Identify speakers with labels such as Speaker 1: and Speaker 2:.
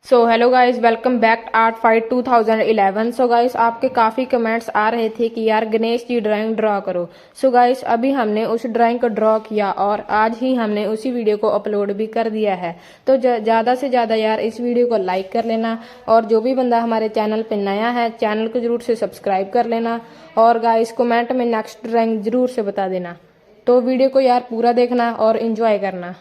Speaker 1: So hello guys, welcome back art fight 2011। So guys, आपके काफ़ी कमेंट्स आ रहे थे कि यार गणेश जी ड्राइंग ड्रॉ करो। सो गाइस, अभी हमने उस ड्राइंग को ड्रॉ किया और आज ही हमने उसी वीडियो को अपलोड भी कर दिया है। तो ज़्यादा से ज़्यादा यार इस वीडियो को लाइक कर लेना, और जो भी बंदा हमारे चैनल पर नया है चैनल को ज़रूर से सब्सक्राइब कर लेना। और गाइस कमेंट में नेक्स्ट ड्राइंग ज़रूर से बता देना। तो वीडियो को यार पूरा देखना और इन्जॉय करना।